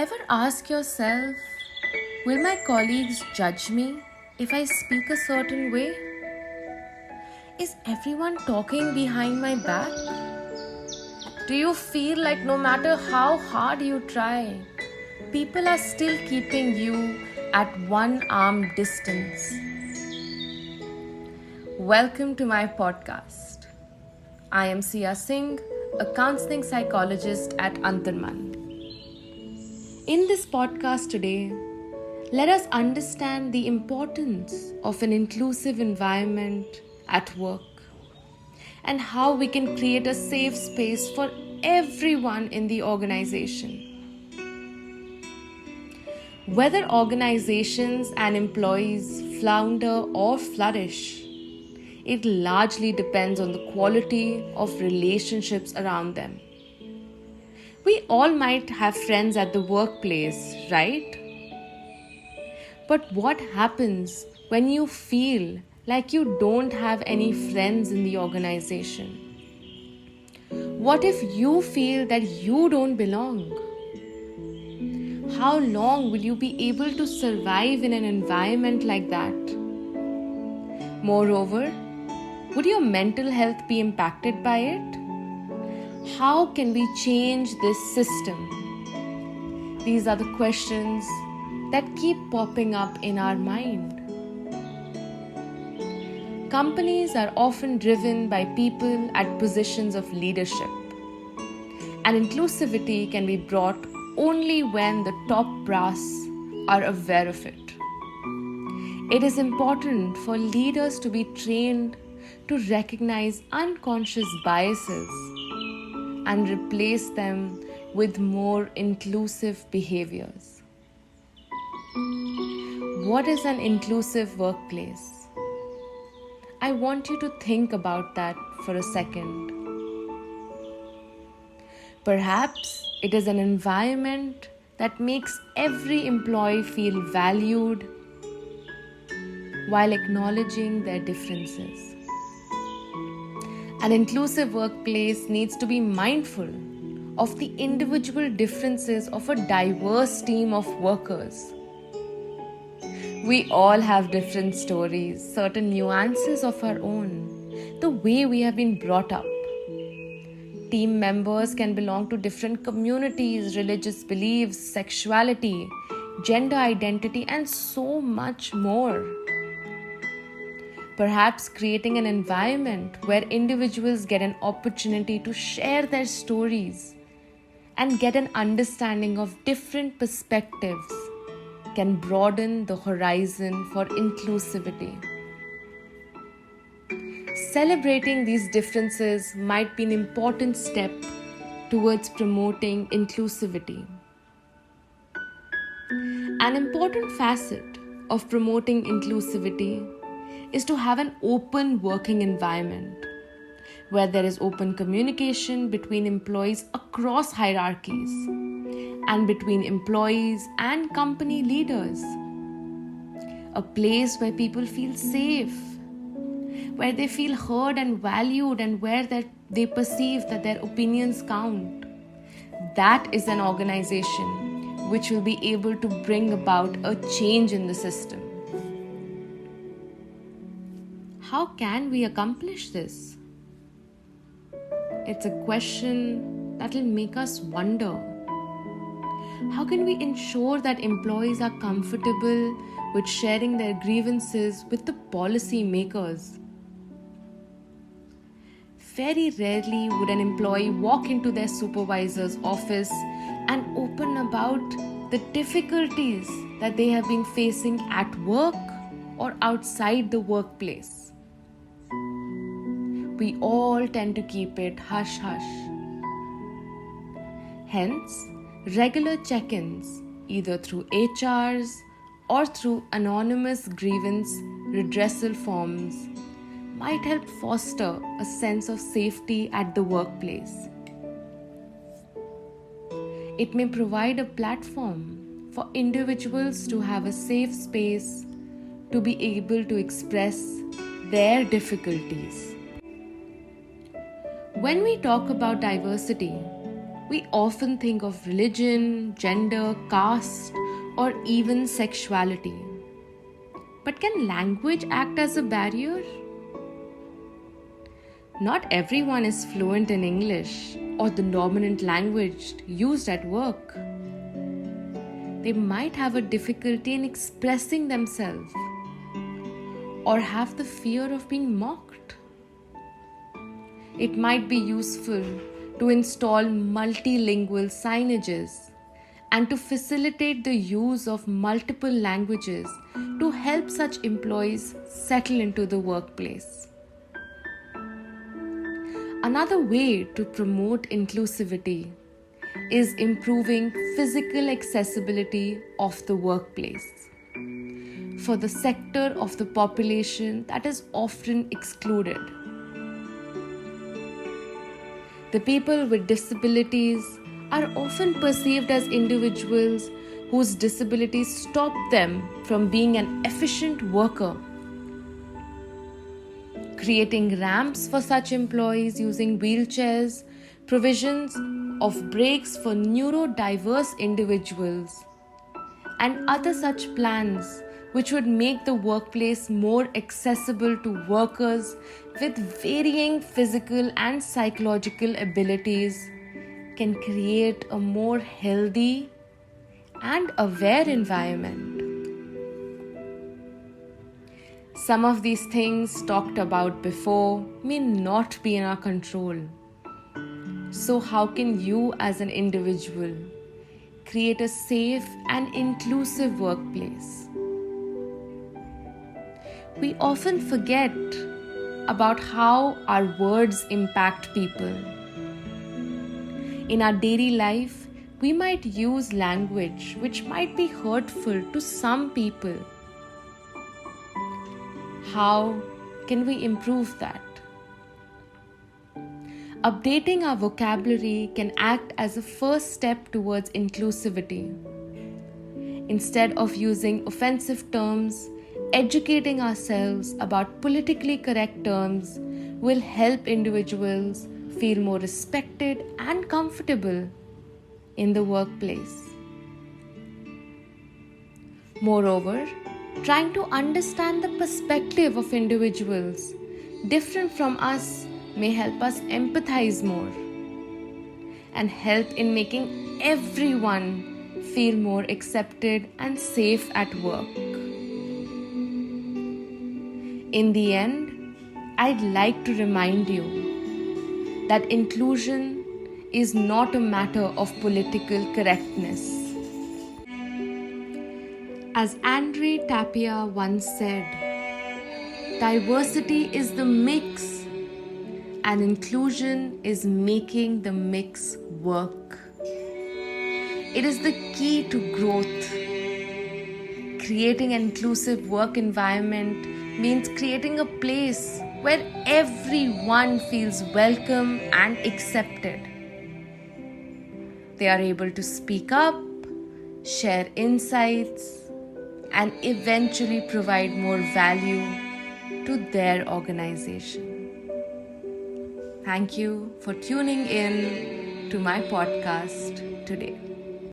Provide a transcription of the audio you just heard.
Ever ask yourself, will my colleagues judge me if I speak a certain way? Is everyone talking behind my back? Do you feel like no matter how hard you try, people are still keeping you at one arm distance? Welcome to my podcast. I am Sia Singh, a counseling psychologist at Antarman. In this podcast today, let us understand the importance of an inclusive environment at work and how we can create a safe space for everyone in the organization. Whether organizations and employees flounder or flourish, it largely depends on the quality of relationships around them. We all might have friends at the workplace, right? But what happens when you feel like you don't have any friends in the organization? What if you feel that you don't belong? How long will you be able to survive in an environment like that? Moreover, would your mental health be impacted by it? How can we change this system? These are the questions that keep popping up in our mind. Companies are often driven by people at positions of leadership, and inclusivity can be brought only when the top brass are aware of it. It is important for leaders to be trained to recognize unconscious biases and replace them with more inclusive behaviors. What is an inclusive workplace? I want you to think about that for a second. Perhaps it is an environment that makes every employee feel valued while acknowledging their differences. An inclusive workplace needs to be mindful of the individual differences of a diverse team of workers. We all have different stories, certain nuances of our own, the way we have been brought up. Team members can belong to different communities, religious beliefs, sexuality, gender identity, and so much more. Perhaps creating an environment where individuals get an opportunity to share their stories and get an understanding of different perspectives can broaden the horizon for inclusivity. Celebrating these differences might be an important step towards promoting inclusivity. An important facet of promoting inclusivity is to have an open working environment where there is open communication between employees across hierarchies and between employees and company leaders. A place where people feel safe, where they feel heard and valued, and where they perceive that their opinions count. That is an organization which will be able to bring about a change in the system. How can we accomplish this? It's a question that will make us wonder. How can we ensure that employees are comfortable with sharing their grievances with the policy makers? Very rarely would an employee walk into their supervisor's office and open about the difficulties that they have been facing at work or outside the workplace. We all tend to keep it hush-hush. Hence, regular check-ins, either through HRs or through anonymous grievance redressal forms, might help foster a sense of safety at the workplace. It may provide a platform for individuals to have a safe space to be able to express their difficulties. When we talk about diversity, We often think of religion, gender, caste, or even sexuality. But can language act as a barrier? Not everyone is fluent in English or the dominant language used at work. They might have a difficulty in expressing themselves or have the fear of being mocked. It might be useful to install multilingual signages and to facilitate the use of multiple languages to help such employees settle into the workplace. Another way to promote inclusivity is improving physical accessibility of the workplace for the sector of the population that is often excluded. The people with disabilities are often perceived as individuals whose disabilities stop them from being an efficient worker. Creating ramps for such employees using wheelchairs, provisions of breaks for neurodiverse individuals, and other such plans which would make the workplace more accessible to workers with varying physical and psychological abilities can create a more healthy and aware environment. Some of these things talked about before may not be in our control. So how can you as an individual create a safe and inclusive workplace? We often forget about how our words impact people. In our daily life, we might use language which might be hurtful to some people. How can we improve that? Updating our vocabulary can act as a first step towards inclusivity. Instead of using offensive terms, educating ourselves about politically correct terms will help individuals feel more respected and comfortable in the workplace. Moreover, trying to understand the perspective of individuals different from us may help us empathize more and help in making everyone feel more accepted and safe at work. In the end, I'd like to remind you that inclusion is not a matter of political correctness. As Andre Tapia once said, diversity is the mix and inclusion is making the mix work. It is the key to growth. Creating an inclusive work environment means creating a place where everyone feels welcome and accepted. They are able to speak up, share insights, and eventually provide more value to their organization. Thank you for tuning in to my podcast today.